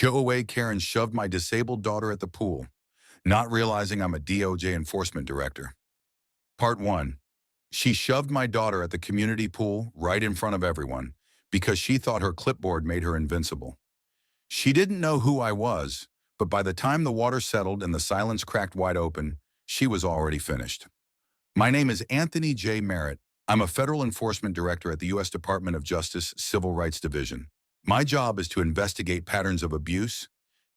HOA Karen shoved my disabled daughter at the pool, not realizing I'm a DOJ enforcement director. Part 1. She shoved my daughter at the community pool right in front of everyone because she thought her clipboard made her invincible. She didn't know who I was, but by the time the water settled and the silence cracked wide open, she was already finished. My name is Anthony J. Merritt. I'm a federal enforcement director at the U.S. Department of Justice Civil Rights Division. My job is to investigate patterns of abuse,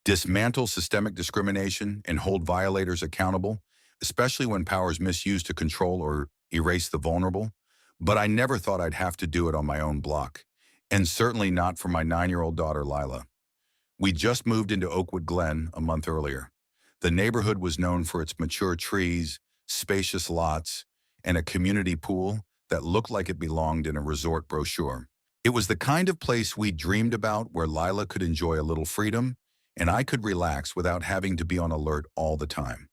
dismantle systemic discrimination, and hold violators accountable, especially when power is misused to control or erase the vulnerable. But I never thought I'd have to do it on my own block, and certainly not for my 9-year-old daughter, Lila. We just moved into Oakwood Glen a month earlier. The neighborhood was known for its mature trees, spacious lots, and a community pool that looked like it belonged in a resort brochure. It was the kind of place we dreamed about, where Lila could enjoy a little freedom and I could relax without having to be on alert all the time.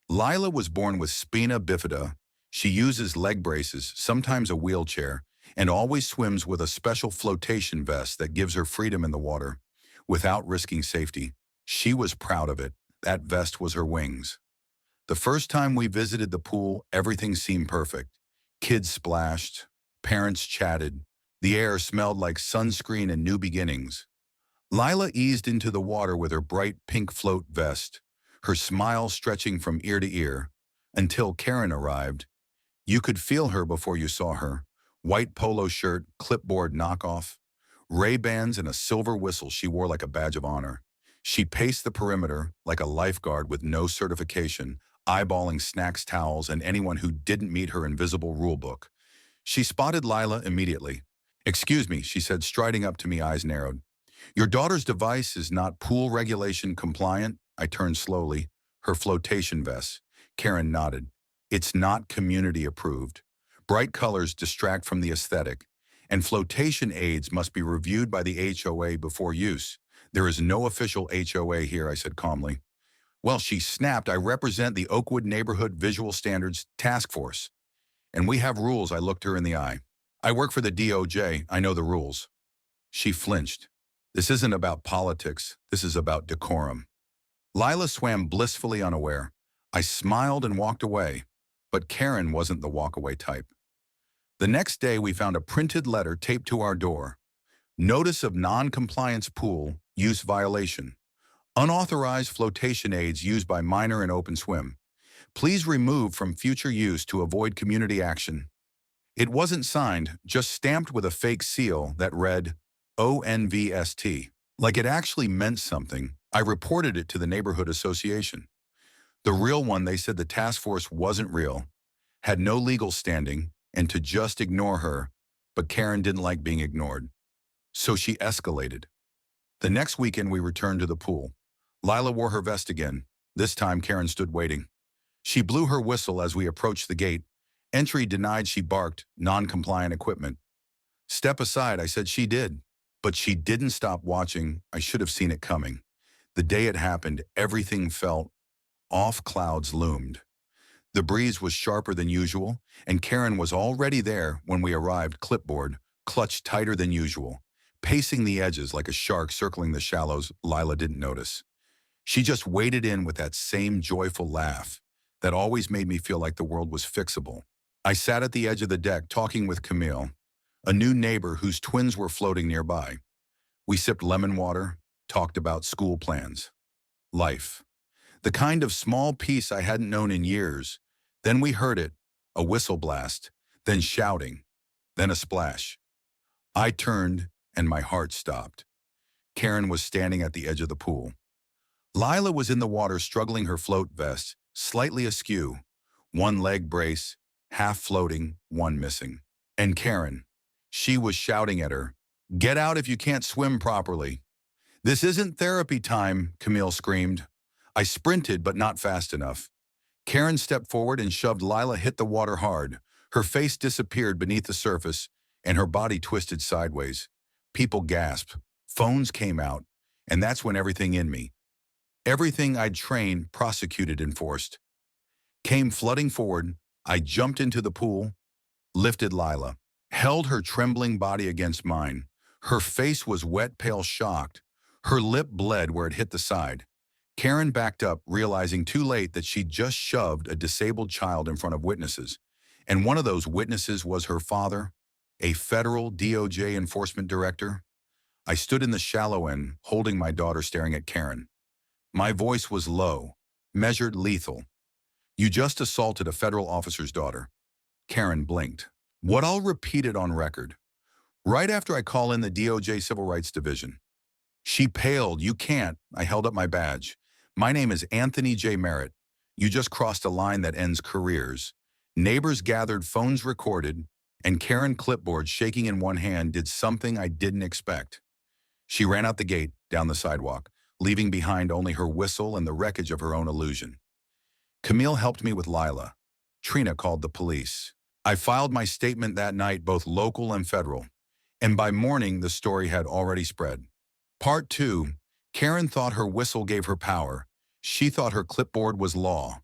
Lila was born with spina bifida. She uses leg braces, sometimes a wheelchair, and always swims with a special flotation vest that gives her freedom in the water without risking safety. She was proud of it. That vest was her wings. The first time we visited the pool, everything seemed perfect. Kids splashed, parents chatted. The air smelled like sunscreen and new beginnings. Lila eased into the water with her bright pink float vest, her smile stretching from ear to ear, until Karen arrived. You could feel her before you saw her. White polo shirt, clipboard knockoff, Ray-Bans, and a silver whistle she wore like a badge of honor. She paced the perimeter like a lifeguard with no certification, eyeballing snacks, towels, and anyone who didn't meet her invisible rulebook. She spotted Lila immediately. "Excuse me," she said, striding up to me, eyes narrowed. "Your daughter's device is not pool regulation compliant." I turned slowly. "Her flotation vest." Karen nodded. "It's not community approved. Bright colors distract from the aesthetic, and flotation aids must be reviewed by the HOA before use. There is no official HOA here," I said calmly. "Well," she snapped, "I represent the Oakwood Neighborhood Visual Standards Task Force, and we have rules." I looked her in the eye. "I work for the DOJ. I know the rules." She flinched. "This isn't about politics. This is about decorum." Lila swam blissfully unaware. I smiled and walked away, but Karen wasn't the walk-away type. The next day, we found a printed letter taped to our door. "Notice of non-compliance pool use violation. Unauthorized flotation aids used by minor in open swim. Please remove from future use to avoid community action." It wasn't signed, just stamped with a fake seal that read ONVST. Like it actually meant something. I reported it to the neighborhood association. The real one, they said the task force wasn't real, had no legal standing, and to just ignore her, but Karen didn't like being ignored. So she escalated. The next weekend we returned to the pool. Lila wore her vest again. This time Karen stood waiting. She blew her whistle as we approached the gate. "Entry denied," she barked. "Non-compliant equipment." "Step aside," I said. She did. But she didn't stop watching. I should have seen it coming. The day it happened, everything felt off. Clouds loomed. The breeze was sharper than usual, and Karen was already there when we arrived, clipboard clutched tighter than usual, pacing the edges like a shark circling the shallows. Lila didn't notice. She just waded in with that same joyful laugh that always made me feel like the world was fixable. I sat at the edge of the deck talking with Camille, a new neighbor whose twins were floating nearby. We sipped lemon water, talked about school plans, life, the kind of small peace I hadn't known in years. Then we heard it, a whistle blast, then shouting, then a splash. I turned and my heart stopped. Karen was standing at the edge of the pool. Lila was in the water, struggling her float vest, slightly askew, one leg brace, half floating, one missing. And Karen, she was shouting at her, "Get out if you can't swim properly." "This isn't therapy time," Camille screamed. I sprinted, but not fast enough. Karen stepped forward and shoved. Lila hit the water hard. Her face disappeared beneath the surface, and her body twisted sideways. People gasped. Phones came out, and that's when everything in me, everything I'd trained, prosecuted, enforced, came flooding forward. I jumped into the pool, lifted Lila, held her trembling body against mine. Her face was wet, pale, shocked. Her lip bled where it hit the side. Karen backed up, realizing too late that she'd just shoved a disabled child in front of witnesses. And one of those witnesses was her father, a federal DOJ enforcement director. I stood in the shallow end, holding my daughter, staring at Karen. My voice was low, measured, lethal. "You just assaulted a federal officer's daughter." Karen blinked. "What? I'll repeat it on record. Right after I call in the DOJ Civil Rights Division." She paled. "You can't." I held up my badge. "My name is Anthony J. Merritt. You just crossed a line that ends careers." Neighbors gathered, phones recorded, and Karen, clipboard shaking in one hand, did something I didn't expect. She ran out the gate, down the sidewalk, leaving behind only her whistle and the wreckage of her own illusion. Camille helped me with Lila. Trina called the police. I filed my statement that night, both local and federal. And by morning, the story had already spread. Part 2. Karen thought her whistle gave her power. She thought her clipboard was law.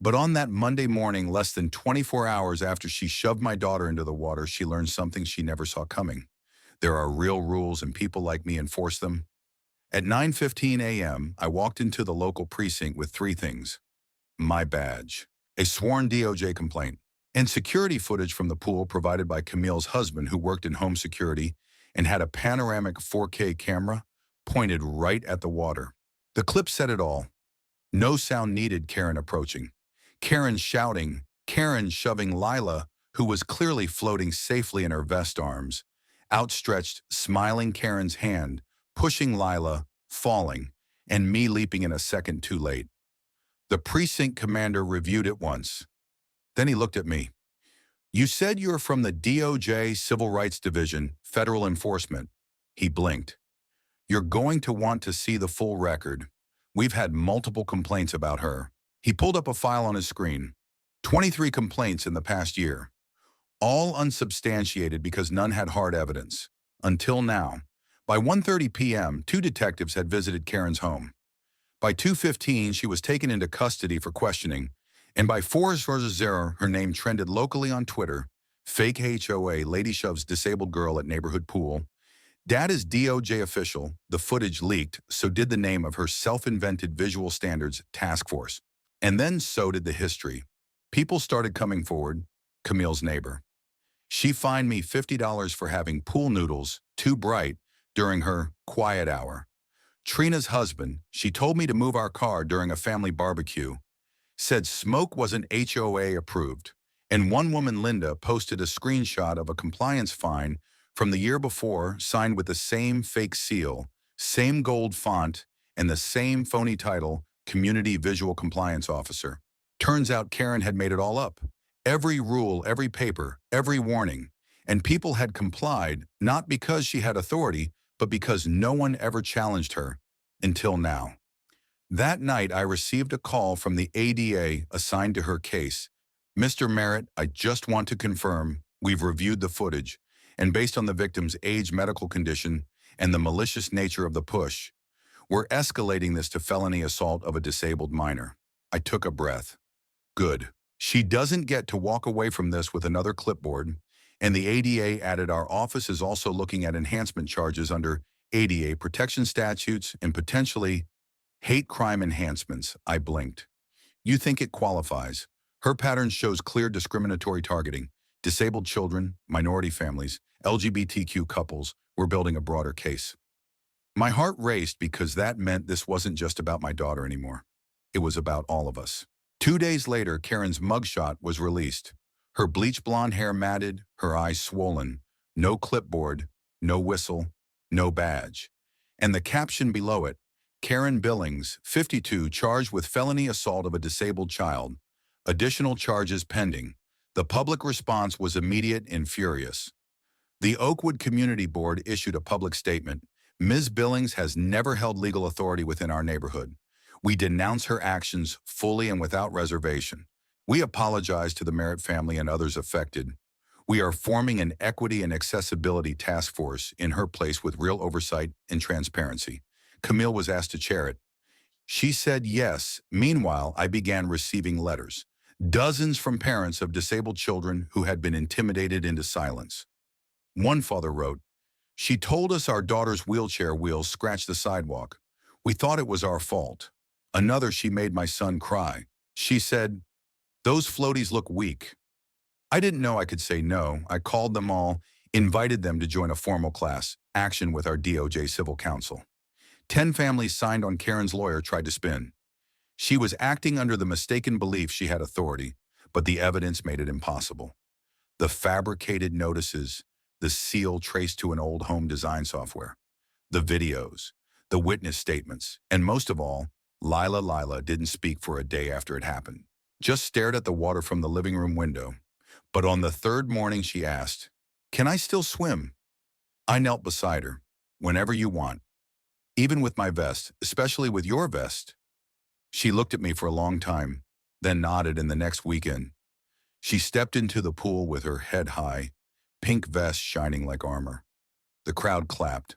But on that Monday morning, less than 24 hours after she shoved my daughter into the water, she learned something she never saw coming. There are real rules, and people like me enforce them. At 9:15 a.m., I walked into the local precinct with 3 things: my badge, a sworn DOJ complaint, and security footage from the pool provided by Camille's husband, who worked in home security and had a panoramic 4K camera pointed right at the water. The clip said it all. No sound needed. Karen approaching. Karen shouting. Karen shoving Lila, who was clearly floating safely in her vest arms. Outstretched, smiling Karen's hand, pushing Lila, falling, and me leaping in a second too late. The precinct commander reviewed it once. Then he looked at me. "You said you're from the DOJ Civil Rights Division, Federal Enforcement." He blinked. "You're going to want to see the full record. We've had multiple complaints about her." He pulled up a file on his screen. 23 complaints in the past year. All unsubstantiated because none had hard evidence. Until now. By 1:30 p.m., 2 detectives had visited Karen's home. By 2:15, she was taken into custody for questioning, and by 4:00, her name trended locally on Twitter. Fake HOA, lady shoves disabled girl at neighborhood pool. Dad is DOJ official. The footage leaked, so did the name of her self-invented visual standards task force. And then so did the history. People started coming forward. Camille's neighbor. She fined me $50 for having pool noodles, too bright, during her quiet hour. Trina's husband, she told me to move our car during a family barbecue. Said smoke wasn't HOA approved. And one woman, Linda, posted a screenshot of a compliance fine from the year before, signed with the same fake seal, same gold font, and the same phony title, Community Visual Compliance Officer. Turns out Karen had made it all up. Every rule, every paper, every warning. And people had complied, not because she had authority, but because no one ever challenged her. Until now. That night, I received a call from the ADA assigned to her case. "Mr. Merritt, I just want to confirm we've reviewed the footage, and based on the victim's age, medical condition, and the malicious nature of the push, we're escalating this to felony assault of a disabled minor." I took a breath. Good. She doesn't get to walk away from this with another clipboard, and the ADA added our office is also looking at enhancement charges under ADA protection statutes and potentially hate crime enhancements. I blinked. "You think it qualifies? Her pattern shows clear discriminatory targeting. Disabled children, minority families, LGBTQ couples. We're building a broader case." My heart raced because that meant this wasn't just about my daughter anymore. It was about all of us. 2 days later, Karen's mugshot was released. Her bleach blonde hair matted, her eyes swollen. No clipboard, no whistle, no badge. And the caption below it, "Karen Billings, 52, charged with felony assault of a disabled child. Additional charges pending." The public response was immediate and furious. The Oakwood Community Board issued a public statement. "Ms. Billings has never held legal authority within our neighborhood. We denounce her actions fully and without reservation. We apologize to the Merritt family and others affected. We are forming an equity and accessibility task force in her place with real oversight and transparency." Camille was asked to chair it. She said yes. Meanwhile, I began receiving letters. Dozens from parents of disabled children who had been intimidated into silence. One father wrote, She told us our daughter's wheelchair wheels scratched the sidewalk. We thought it was our fault. Another, she made my son cry. She said, "Those floaties look weak." I didn't know I could say no. I called them all, invited them to join a formal class action with our DOJ civil counsel. 10 families signed on. Karen's lawyer tried to spin. She was acting under the mistaken belief she had authority, but the evidence made it impossible. The fabricated notices, the seal traced to an old home design software, the videos, the witness statements, and most of all, Lila didn't speak for a day after it happened. Just stared at the water from the living room window. But on the third morning she asked, "Can I still swim?" I knelt beside her. "Whenever you want. Even with my vest, especially with your vest." She looked at me for a long time, then nodded, and the next weekend, she stepped into the pool with her head high, pink vest shining like armor. The crowd clapped.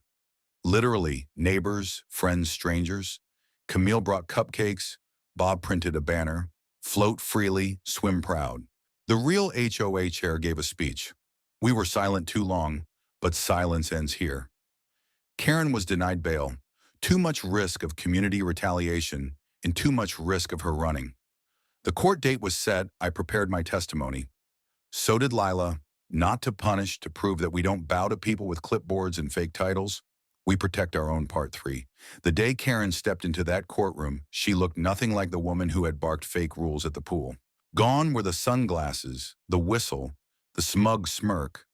Literally, neighbors, friends, strangers. Camille brought cupcakes. Bob printed a banner. "Float freely, swim proud." The real HOA chair gave a speech. We were silent too long, but silence ends here. Karen was denied bail. Too much risk of community retaliation and too much risk of her running. The court date was set. I prepared my testimony. So did Lila, not to punish, to prove that we don't bow to people with clipboards and fake titles. We protect our own. Part 3. The day Karen stepped into that courtroom, she looked nothing like the woman who had barked fake rules at the pool. Gone were the sunglasses, the whistle, the smug smirk.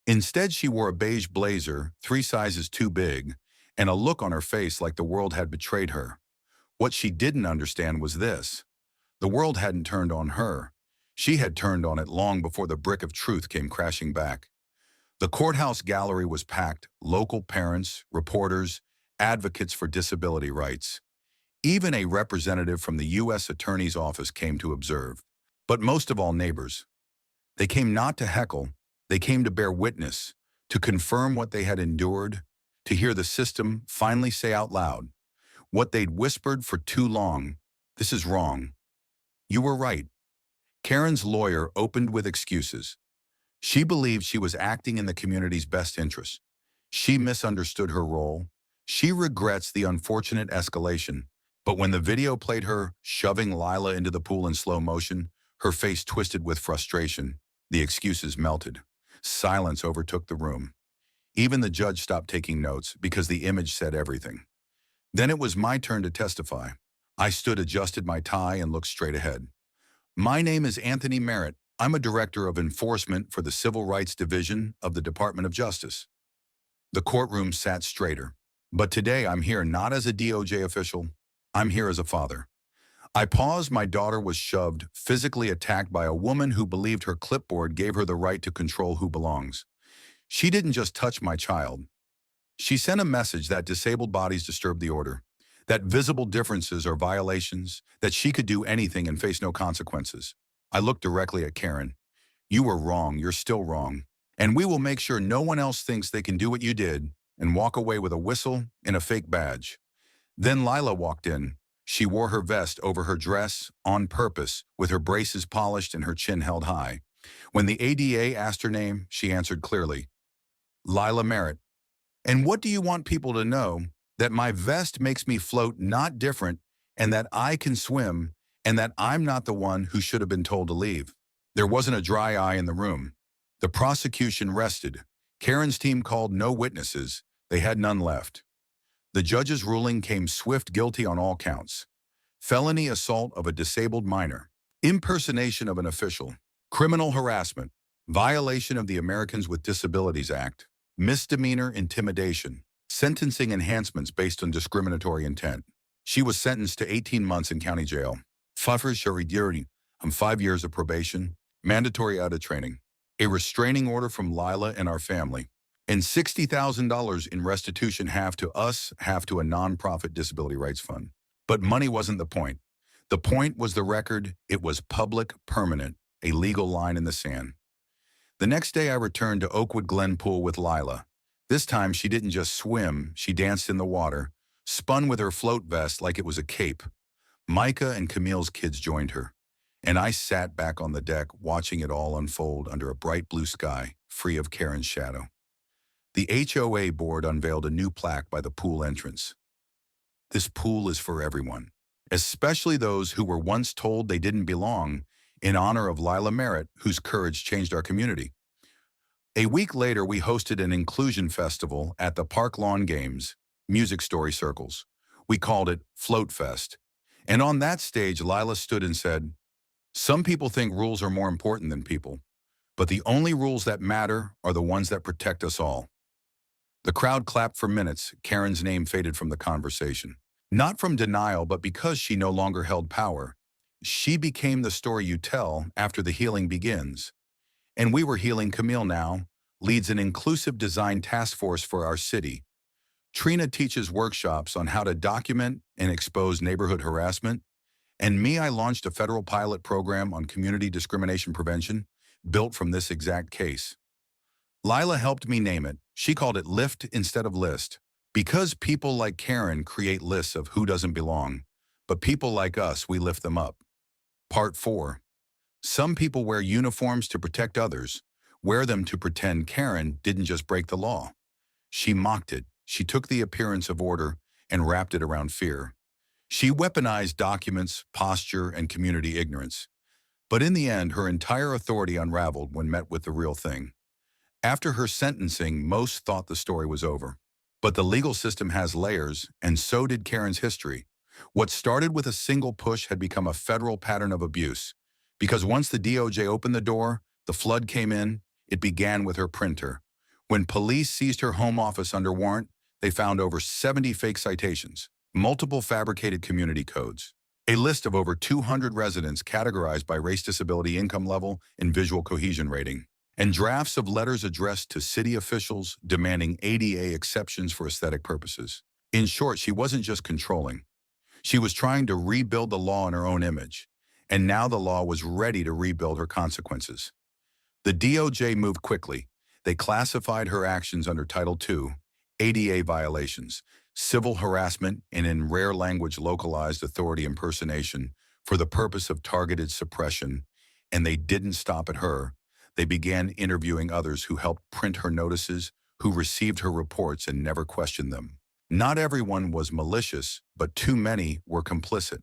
Instead, she wore a beige blazer, 3 sizes too big, and a look on her face like the world had betrayed her. What she didn't understand was this. The world hadn't turned on her. She had turned on it long before the brick of truth came crashing back. The courthouse gallery was packed, local parents, reporters, advocates for disability rights. Even a representative from the U.S. Attorney's Office came to observe. But most of all, neighbors. They came not to heckle, they came to bear witness, to confirm what they had endured, to hear the system finally say out loud what they'd whispered for too long: "This is wrong." You were right. Karen's lawyer opened with excuses. She believed she was acting in the community's best interest. She misunderstood her role. She regrets the unfortunate escalation. But when the video played her shoving Lila into the pool in slow motion, her face twisted with frustration, the excuses melted. Silence overtook the room. Even the judge stopped taking notes because the image said everything. Then it was my turn to testify. I stood, adjusted my tie, and looked straight ahead. "My name is Anthony Merritt. I'm a director of enforcement for the Civil Rights Division of the Department of Justice." The courtroom sat straighter. But today I'm here not as a DOJ official. I'm here as a father. I paused. My daughter was shoved, physically attacked by a woman who believed her clipboard gave her the right to control who belongs. She didn't just touch my child. She sent a message that disabled bodies disturb the order, that visible differences are violations, that she could do anything and face no consequences. I looked directly at Karen. "You were wrong. You're still wrong. And we will make sure no one else thinks they can do what you did and walk away with a whistle and a fake badge." Then Lila walked in. She wore her vest over her dress on purpose, with her braces polished and her chin held high. When the ADA asked her name, she answered clearly, "Lila Merritt." "And what do you want people to know? That my vest makes me float, not different, and that I can swim, and that I'm not the one who should have been told to leave." There wasn't a dry eye in the room. The prosecution rested. Karen's team called no witnesses. They had none left. The judge's ruling came swift: guilty on all counts. Felony assault of a disabled minor, impersonation of an official, criminal harassment, violation of the Americans with Disabilities Act, misdemeanor intimidation, sentencing enhancements based on discriminatory intent. She was sentenced to 18 months in county jail. 5 years of probation, mandatory audit training, a restraining order from Lila and our family, and $60,000 in restitution, half to us, half to a nonprofit disability rights fund. But money wasn't the point. The point was the record. It was public, permanent, a legal line in the sand. The next day I returned to Oakwood Glen Pool with Lila. This time she didn't just swim, she danced in the water, spun with her float vest like it was a cape. Micah and Camille's kids joined her, and I sat back on the deck watching it all unfold under a bright blue sky, free of Karen's shadow. The HOA board unveiled a new plaque by the pool entrance. This pool is for everyone, especially those who were once told they didn't belong, in honor of Lila Merritt, whose courage changed our community. A week later, we hosted an inclusion festival at the Park Lawn Games, Music Story Circles. We called it Float Fest. And on that stage, Lila stood and said, "Some people think rules are more important than people, but the only rules that matter are the ones that protect us all." The crowd clapped for minutes. Karen's name faded from the conversation. Not from denial, but because she no longer held power. She became the story you tell after the healing begins. And we were healing. Camille now leads an inclusive design task force for our city. Trina teaches workshops on how to document and expose neighborhood harassment. And me, I launched a federal pilot program on community discrimination prevention, built from this exact case. Lila helped me name it. She called it Lift instead of List. Because people like Karen create lists of who doesn't belong, but people like us, we lift them up. Part 4. Some people wear uniforms to protect others, wear them to pretend. Karen didn't just break the law. She mocked it. She took the appearance of order and wrapped it around fear. She weaponized documents, posture, and community ignorance. But in the end, her entire authority unraveled when met with the real thing. After her sentencing, most thought the story was over. But the legal system has layers, and so did Karen's history. What started with a single push had become a federal pattern of abuse. Because once the DOJ opened the door, the flood came in. It began with her printer. When police seized her home office under warrant, they found over 70 fake citations, multiple fabricated community codes, a list of over 200 residents categorized by race, disability, income level, and visual cohesion rating, and drafts of letters addressed to city officials demanding ADA exceptions for aesthetic purposes. In short, she wasn't just controlling. She was trying to rebuild the law in her own image, and now the law was ready to rebuild her consequences. The DOJ moved quickly. They classified her actions under Title II, ADA violations, civil harassment, and in rare language localized authority impersonation for the purpose of targeted suppression, and they didn't stop at her. They began interviewing others who helped print her notices, who received her reports and never questioned them. Not everyone was malicious, but too many were complicit.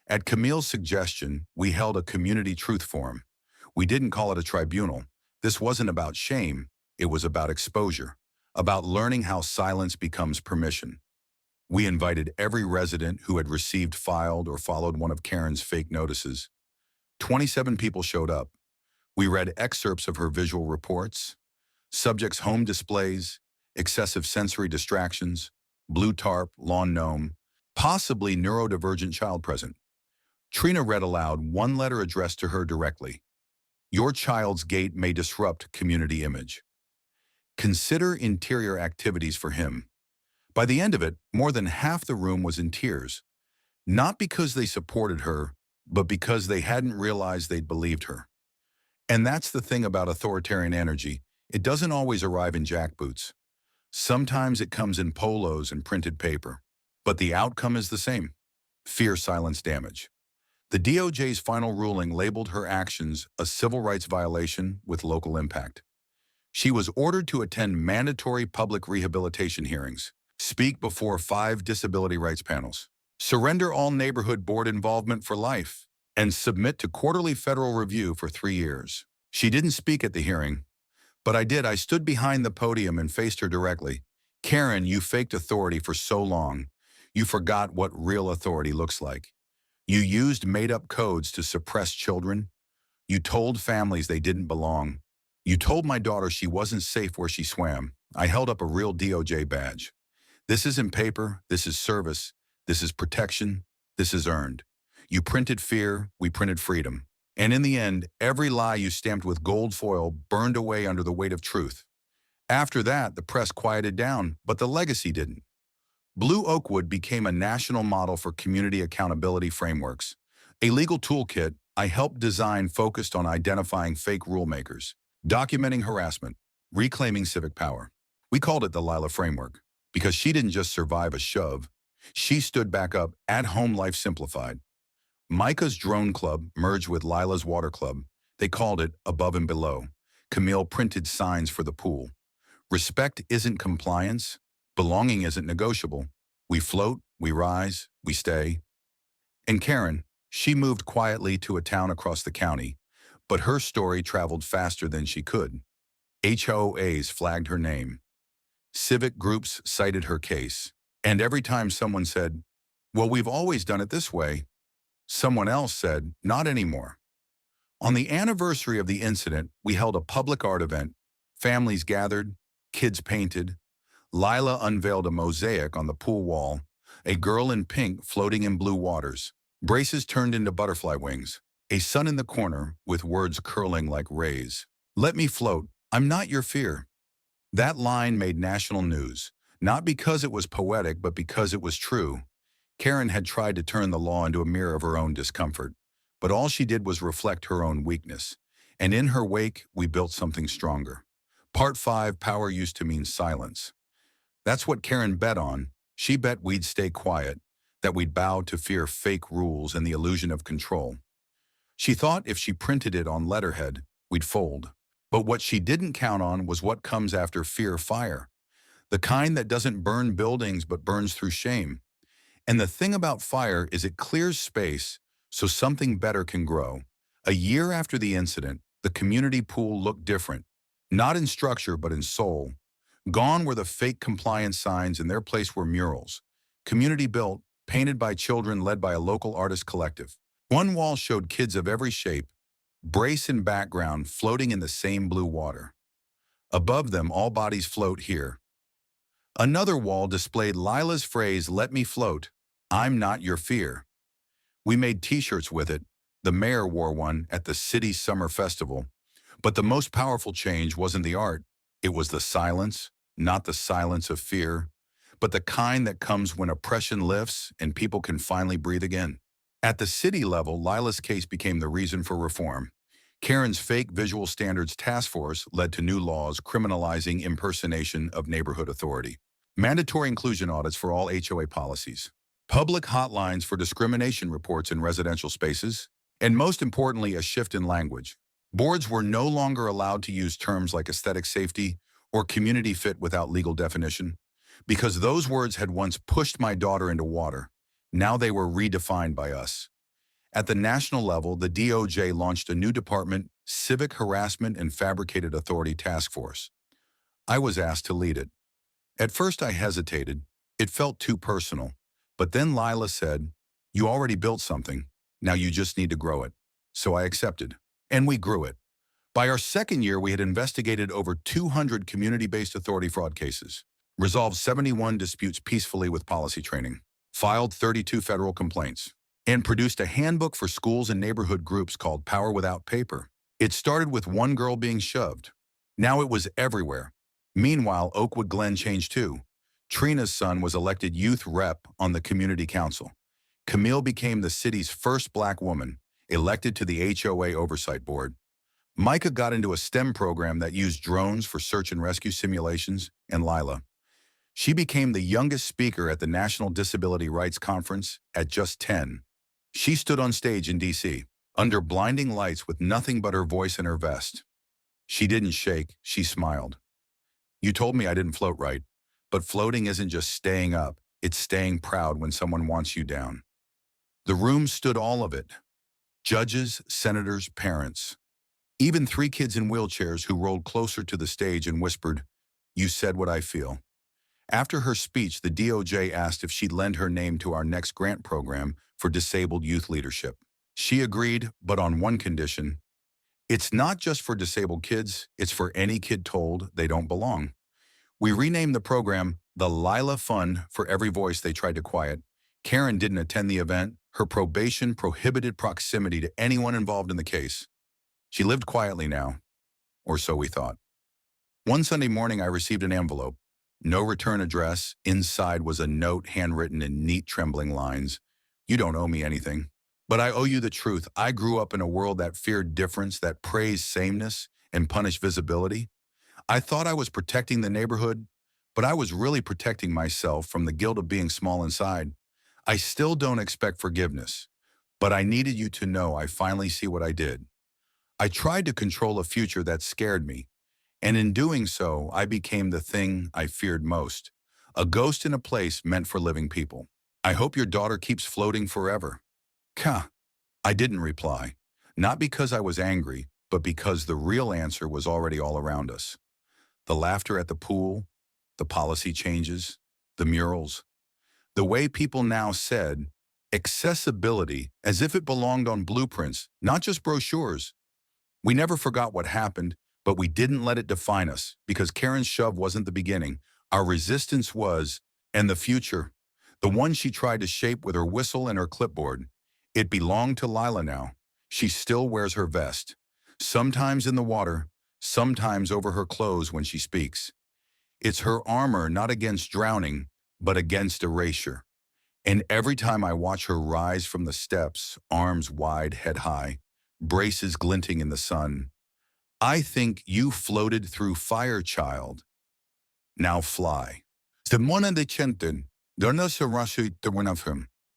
At Camille's suggestion, we held a community truth forum. We didn't call it a tribunal. This wasn't about shame. It was about exposure, about learning how silence becomes permission. We invited every resident who had received, filed, or followed one of Karen's fake notices. 27 people showed up. We read excerpts of her visual reports, subjects' home displays, excessive sensory distractions, blue tarp, lawn gnome, possibly neurodivergent child present. Trina read aloud one letter addressed to her directly. "Your child's gait may disrupt community image. Consider interior activities for him." By the end of it, more than half the room was in tears, not because they supported her, but because they hadn't realized they'd believed her. And that's the thing about authoritarian energy. It doesn't always arrive in jackboots. Sometimes it comes in polos and printed paper. But the outcome is the same: fear, silence, damage. The DOJ's final ruling labeled her actions a civil rights violation with local impact. She was ordered to attend mandatory public rehabilitation hearings, speak before 5 disability rights panels, surrender all neighborhood board involvement for life, and submit to quarterly federal review for 3 years. She didn't speak at the hearing, but I did. I stood behind the podium and faced her directly. "Karen, you faked authority for so long. You forgot what real authority looks like. You used made-up codes to suppress children. You told families they didn't belong. You told my daughter she wasn't safe where she swam." I held up a real DOJ badge. "This isn't paper. This is service. This is protection. This is earned. You printed fear. We printed freedom. And in the end, every lie you stamped with gold foil burned away under the weight of truth." After that, the press quieted down, but the legacy didn't. Blue Oakwood became a national model for community accountability frameworks. A legal toolkit I helped design focused on identifying fake rulemakers, documenting harassment, reclaiming civic power. We called it the Lila Framework because she didn't just survive a shove. She stood back up. At Home Life Simplified. Micah's Drone Club merged with Lila's Water Club. They called it Above and Below. Camille printed signs for the pool. Respect isn't compliance. Belonging isn't negotiable. We float, we rise, we stay. And Karen, she moved quietly to a town across the county, but her story traveled faster than she could. HOAs flagged her name. Civic groups cited her case. And every time someone said, "Well, we've always done it this way," someone else said, "Not anymore." On the anniversary of the incident, we held a public art event. Families gathered, kids painted. Lila unveiled a mosaic on the pool wall, a girl in pink floating in blue waters. Braces turned into butterfly wings. A sun in the corner with words curling like rays. "Let me float. I'm not your fear." That line made national news, not because it was poetic, but because it was true. Karen had tried to turn the law into a mirror of her own discomfort, but all she did was reflect her own weakness. And in her wake, we built something stronger. Part 5, power used to mean silence. That's what Karen bet on. She bet we'd stay quiet, that we'd bow to fear fake rules and the illusion of control. She thought if she printed it on letterhead, we'd fold. But what she didn't count on was what comes after fear fire. The kind that doesn't burn buildings but burns through shame. And the thing about fire is it clears space so something better can grow. A year after the incident, the community pool looked different. Not in structure, but in soul. Gone were the fake compliance signs, and their place were murals. Community built, painted by children, led by a local artist collective. One wall showed kids of every shape, brace in background, floating in the same blue water. Above them, "All bodies float here." Another wall displayed Lila's phrase, "Let me float. I'm not your fear." We made t-shirts with it. The mayor wore one at the city's summer festival. But the most powerful change wasn't the art. It was the silence, not the silence of fear, but the kind that comes when oppression lifts and people can finally breathe again. At the city level, Lila's case became the reason for reform. Karen's fake visual standards task force led to new laws criminalizing impersonation of neighborhood authority. Mandatory inclusion audits for all HOA policies. Public hotlines for discrimination reports in residential spaces. And most importantly, a shift in language. Boards were no longer allowed to use terms like aesthetic safety or community fit without legal definition, because those words had once pushed my daughter into water. Now they were redefined by us. At the national level, the DOJ launched a new department, Civic Harassment and Fabricated Authority Task Force. I was asked to lead it. At first I hesitated. It felt too personal. But then Lila said, "You already built something. Now you just need to grow it." So I accepted. And we grew it. By our second year, we had investigated over 200 community-based authority fraud cases, resolved 71 disputes peacefully with policy training, filed 32 federal complaints, and produced a handbook for schools and neighborhood groups called Power Without Paper. It started with one girl being shoved. Now it was everywhere. Meanwhile, Oakwood Glen changed too. Trina's son was elected youth rep on the community council. Camille became the city's first Black woman, elected to the HOA Oversight Board. Micah got into a STEM program that used drones for search and rescue simulations, and Lila. She became the youngest speaker at the National Disability Rights Conference at just 10. She stood on stage in D.C., under blinding lights with nothing but her voice and her vest. She didn't shake, she smiled. "You told me I didn't float right, but floating isn't just staying up, it's staying proud when someone wants you down." The room stood all of it. Judges, senators, parents. Even 3 kids in wheelchairs who rolled closer to the stage and whispered, "You said what I feel." After her speech, the DOJ asked if she'd lend her name to our next grant program for disabled youth leadership. She agreed, but on one condition. It's not just for disabled kids, it's for any kid told they don't belong. We renamed the program the Lila Fund for every voice they tried to quiet. Karen didn't attend the event. Her probation prohibited proximity to anyone involved in the case. She lived quietly now, or so we thought. One Sunday morning, I received an envelope. No return address. Inside was a note handwritten in neat, trembling lines. "You don't owe me anything. But I owe you the truth. I grew up in a world that feared difference, that praised sameness, and punished visibility. I thought I was protecting the neighborhood, but I was really protecting myself from the guilt of being small inside. I still don't expect forgiveness, but I needed you to know I finally see what I did. I tried to control a future that scared me, And in doing so, I became the thing I feared most, a ghost in a place meant for living people. I hope your daughter keeps floating forever. Ka. I didn't reply, not because I was angry, but because the real answer was already all around us. The laughter at the pool, the policy changes, the murals, the way people now said accessibility as if it belonged on blueprints, not just brochures. We never forgot what happened, but we didn't let it define us because Karen's shove wasn't the beginning. Our resistance was, and the future, the one she tried to shape with her whistle and her clipboard. It belonged to Lila now. She still wears her vest, sometimes in the water, sometimes over her clothes when she speaks. It's her armor not against drowning, but against erasure. And every time I watch her rise from the steps, arms wide, head high, braces glinting in the sun, I think you floated through fire, child. Now fly. The mona de chenten, don't know so rush to one of him.